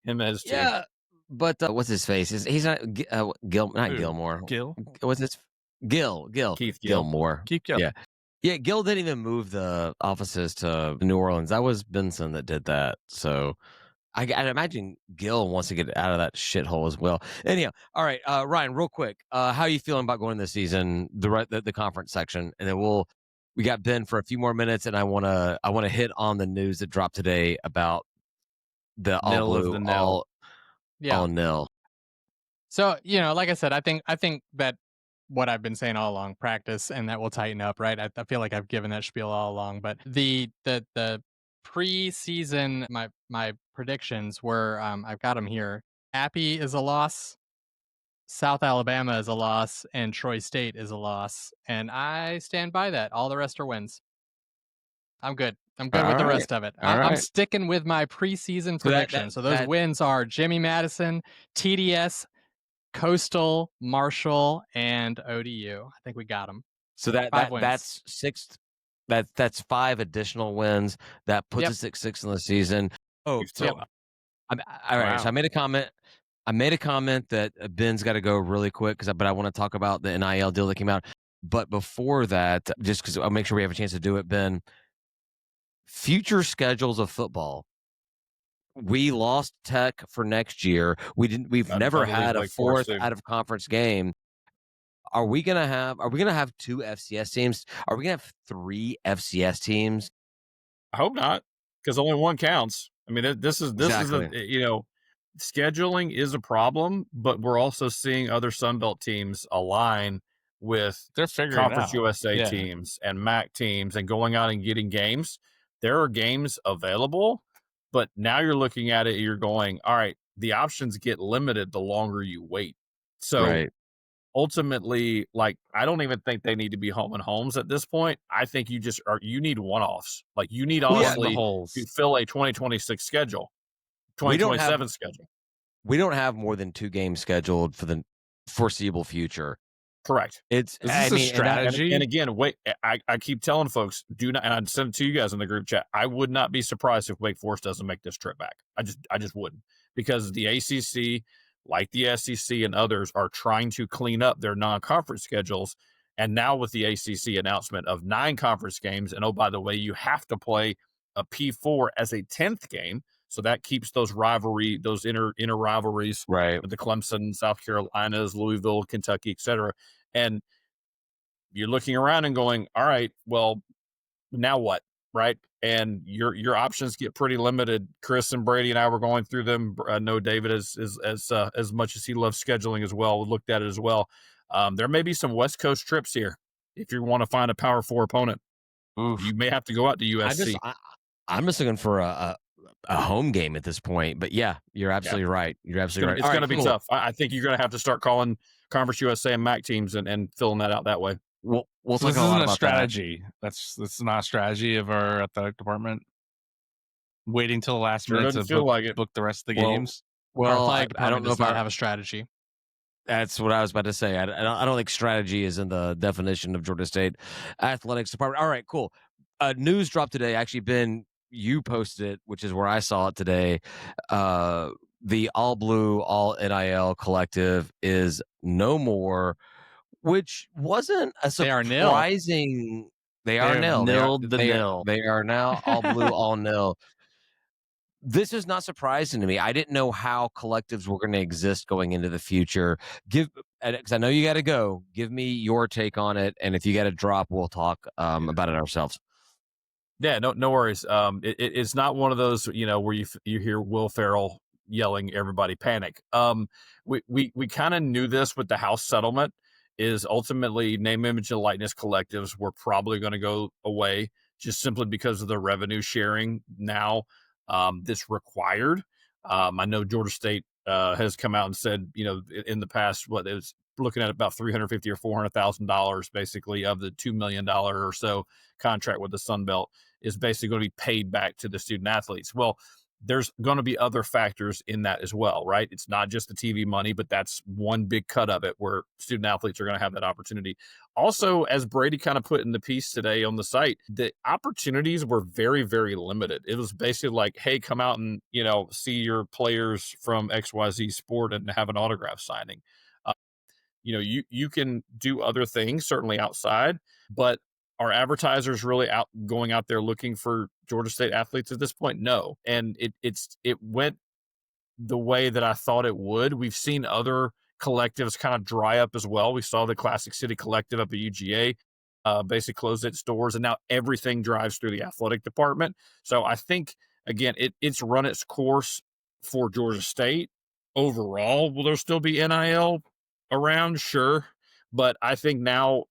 and his team. Yeah, but what's his face? He's not Gil, not Who? Gilmore. Gil? What's his Gil? Keith Gill. Gilmore. Keep going. Yeah, Gil didn't even move the offices to New Orleans. That was Benson that did that. So I'd imagine Gil wants to get out of that shithole as well. Anyhow, all right, Ryan, real quick, how are you feeling about going this season, the conference section, and then we got Ben for a few more minutes, and I wanna hit on the news that dropped today about the all Nil of blue, the nil. all nil. So, like I said, I think that what I've been saying all along, practice, and that will tighten up, right? I feel like I've given that spiel all along, but the preseason, my predictions were, I've got them here. Appy is a loss, South Alabama is a loss, and Troy State is a loss, and I stand by that. All the rest are wins. I'm good. I'm good with the rest of it. I'm right. sticking with my preseason So that- prediction. So those that- wins are Jimmy Madison, TDS, Coastal, Marshall, and ODU. I think we got them. So 5 wins. that's 6. That's 5 additional wins. That puts Yep. us at 6 in the season. Oh, so Yep. all right. Wow. So I made a comment that Ben's got to go really quick but I want to talk about the NIL deal that came out. But before that, just because I'll make sure we have a chance to do it, Ben. Future schedules of football. we lost Tech for next year. We've I never believe had a Wake Forest fourth too. out of conference game. Are we gonna have two FCS teams? Are we gonna have three FCS teams? I hope not, because only one counts. I mean, this is Exactly. scheduling is a problem, but we're also seeing other Sunbelt teams align with They're figuring it Conference out. USA Yeah. teams and MAC teams and going out and getting games. There are games available, but now you're looking at it, you're going, all right, the options get limited the longer you wait. So Right. ultimately, like, I don't even think they need to be home and homes at this point. I think you need one-offs. Like, you need Well, yeah. Plug the honestly to holes. fill a 2026 schedule, We don't have 2027 schedule. we don't have more than 2 games scheduled for the foreseeable future. Correct. It's Is I this a mean, and that- strategy? And again, wait, I keep telling folks, do not, and I'd send it to you guys in the group chat. I would not be surprised if Wake Forest doesn't make this trip back. I just wouldn't, because the ACC, like the SEC and others, are trying to clean up their non-conference schedules. And now with the ACC announcement of 9 conference games, and oh, by the way, you have to play a P4 as a 10th game. So that keeps those inner rivalries, right. the Clemson, South Carolinas, Louisville, Kentucky, et cetera. And you're looking around and going, all right, well, now what? Right. And your options get pretty limited. Chris and Brady and I were going through them. I know David as much as he loves scheduling as well. We looked at it as well. There may be some West Coast trips here if you want to find a Power 4 opponent. Oof. You may have to go out to USC. I'm just looking for a home game at this point. But yeah, you're absolutely right. You're absolutely right. It's All going to right, be cool. tough. I think you're going to have to start calling Conference USA and MAC teams and filling that out that way. We'll So talk this a lot isn't a about strategy. That's not a strategy of our athletic department. Waiting till the last minute doesn't to feel like it. book the rest of the Well, games. that. Our Well, athletic I don't department know does if not have a strategy. That's what I was about to say. I don't think strategy is in the definition of Georgia State athletics department. All right, cool. News dropped today. Actually, Ben, you posted it, which is where I saw it today. The All Blue, All NIL collective is no more, which wasn't a They are nil. surprising. They are have nil. nilled the they are, nil. They are now All Blue, All nil. This is not surprising to me. I didn't know how collectives were going to exist going into the future. Because I know you got to go. Give me your take on it, and if you got to drop, we'll talk about it ourselves. Yeah, no worries. It's not one of those, where you hear Will Ferrell yelling, "Everybody panic." We kind of knew this with the House settlement. Is ultimately name, image, and likeness collectives were probably going to go away just simply because of the revenue sharing. Now, this required. I know Georgia State has come out and said, in the past, what it was looking at about $350,000 or $400,000, basically, of the $2 million or so contract with the Sun Belt is basically going to be paid back to the student athletes. Well, there's going to be other factors in that as well, right? It's not just the TV money, but that's one big cut of it where student athletes are going to have that opportunity. Also, as Brady kind of put in the piece today on the site, the opportunities were very, very limited. It was basically like, hey, come out and, see your players from XYZ sport and have an autograph signing. You can do other things, certainly outside, but are advertisers really going out there looking for Georgia State athletes at this point? No. And it went the way that I thought it would. We've seen other collectives kind of dry up as well. We saw the Classic City Collective up at UGA basically close its doors, and now everything drives through the athletic department. So I think, again, it's run its course for Georgia State. Overall, will there still be NIL around? Sure. But I think now,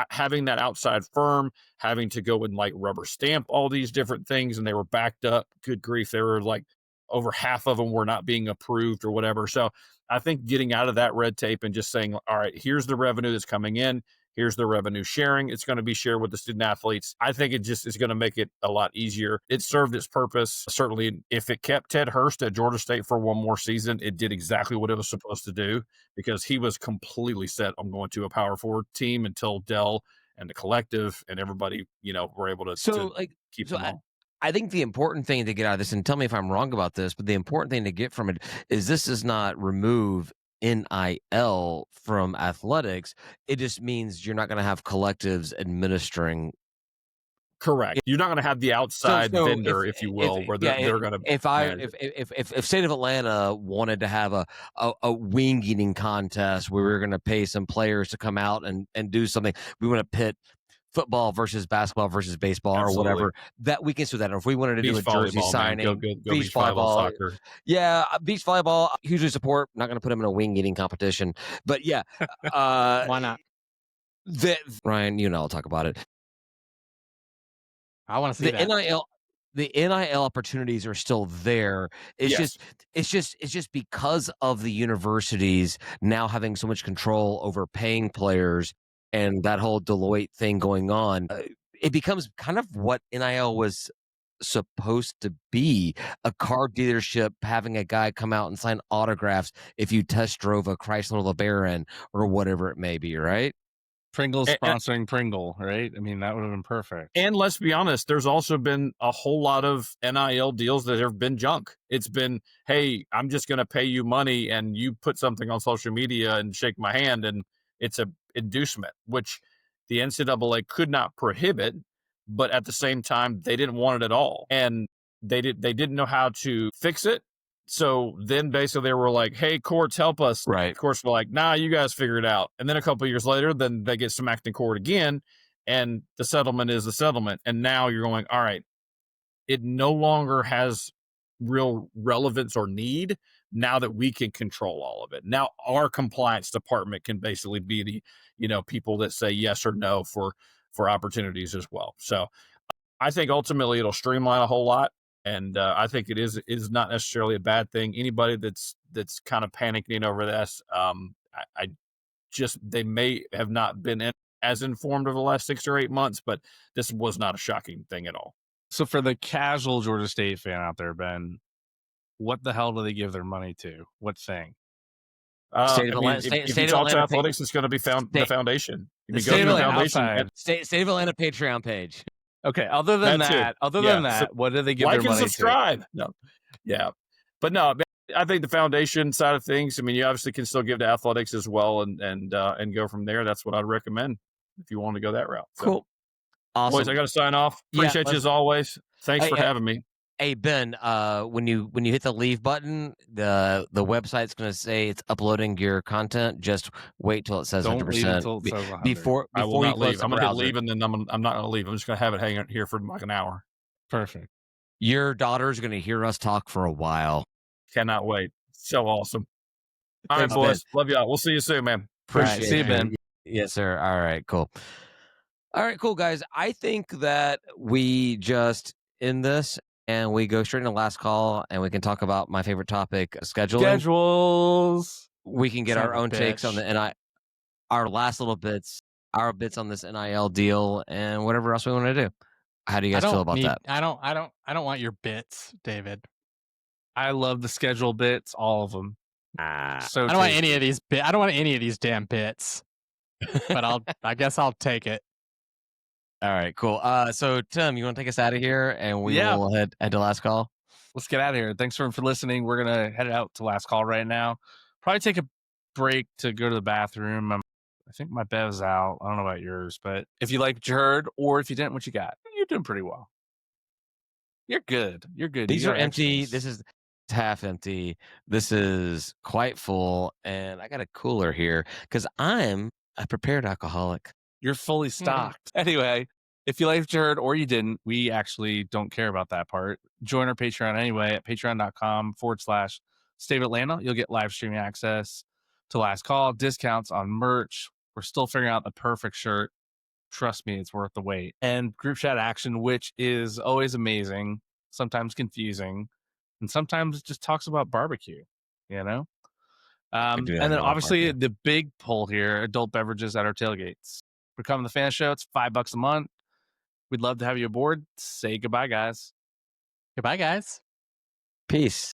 having that outside firm, having to go and like rubber stamp all these different things, and they were backed up. Good grief. They were like over half of them were not being approved or whatever. So I think getting out of that red tape and just saying, all right, here's the revenue that's coming in. Here's the revenue sharing. It's going to be shared with the student athletes. I think it just is going to make it a lot easier. It served its purpose. Certainly, if it kept Ted Hurst at Georgia State for one more season, it did exactly what it was supposed to do, because he was completely set on going to a Power 4 team until Dell and the collective and everybody, were able to keep them all. I think the important thing to get out of this, and tell me if I'm wrong about this, but the important thing to get from it is this does not remove NIL from athletics. It just means you're not going to have collectives administering Correct. You're not going to have the outside vendor, if you will, where they're going to manage it. If State of Atlanta wanted to have a wing eating contest where we were going to pay some players to come out and do something, we want to pit football versus basketball versus baseball or whatever, that we can do that. Or if we wanted to do a jersey signing, go beach volleyball, soccer. Yeah, beach volleyball, hugely support. Not going to put them in a wing eating competition, but yeah, Why not? Ryan, I'll talk about it. I want to see that. The NIL opportunities are still there. It's just because of the universities now having so much control over paying players and that whole Deloitte thing going on. It becomes kind of what NIL was supposed to be, a car dealership having a guy come out and sign autographs if you test drove a Chrysler LeBaron or whatever it may be, right? Pringle's sponsoring Pringle, right? I mean, that would have been perfect. And let's be honest, there's also been a whole lot of NIL deals that have been junk. It's been, hey, I'm just going to pay you money and you put something on social media and shake my hand, and it's a inducement, which the NCAA could not prohibit, but at the same time, they didn't want it at all. And they didn't know how to fix it. So then basically they were like, hey, courts, help us. Right. Of course, we're like, nah, you guys figure it out. And then a couple of years later, then they get smacked in court again. And the settlement is the settlement. And now you're going, all right, it no longer has real relevance or need now that we can control all of it. Now our compliance department can basically be the, people that say yes or no for opportunities as well. So I think ultimately it'll streamline a whole lot. And I think it is not necessarily a bad thing. Anybody that's kind of panicking over this, they may have not been as informed over the last 6 or 8 months, but this was not a shocking thing at all. So for the casual Georgia State fan out there, Ben, what the hell do they give their money to? What thing? If you talk to athletics, it's going to be the foundation. If you go to the foundation, State of Atlanta Patreon page. Okay. Other than that, so what do they give their money to? Like and subscribe. No, yeah, but no. I think the foundation side of things. I mean, you obviously can still give to athletics as well, and go from there. That's what I'd recommend if you want to go that route. So, cool, awesome. Boys, I got to sign off. Appreciate you as always. Thanks for having me. Hey Ben, when you hit the leave button, the website's going to say it's uploading your content. Just wait till it says 100%. Before I will not you close leave. I'm going to hit leave, and then I'm not going to leave. I'm just going to have it hang out here for like an hour. Perfect. Your daughter's going to hear us talk for a while. Cannot wait. So awesome. All right, boys. Ben. Love y'all. We'll see you soon, man. Appreciate it. See you, Ben. Yes, sir. All right, cool. All right, cool, guys. I think that we just end this and we go straight into last call, and we can talk about my favorite topic, scheduling. Schedules. We can get our own takes on our last little bits, our bits on this NIL deal, and whatever else we want to do. How do you guys feel about that? I don't want your bits, David. I love the schedule bits, all of them. So I don't want any of these I don't want any of these damn bits. But I guess I'll take it. All right, cool. So Tim, you want to take us out of here, and we will head to last call? Let's get out of here. Thanks for listening. We're gonna head out to last call right now. Probably take a break to go to the bathroom. I think my bev's out. I don't know about yours, but if you like what you heard, or if you didn't, what you got, you're doing pretty well. You're good. You're good. These are empty. This is half empty. This is quite full, and I got a cooler here because I'm a prepared alcoholic. You're fully stocked. Anyway, if you liked what you heard or you didn't, we actually don't care about that part. Join our Patreon anyway at patreon.com/State of Atlanta. You'll get live streaming access to Last Call, discounts on merch. We're still figuring out the perfect shirt. Trust me, it's worth the wait. And group chat action, which is always amazing, sometimes confusing, and sometimes it just talks about barbecue, And then obviously the big pull here, adult beverages at our tailgates. For coming to the fan show, it's $5 a month. We'd love to have you aboard. Say goodbye, guys. Goodbye, guys. Peace.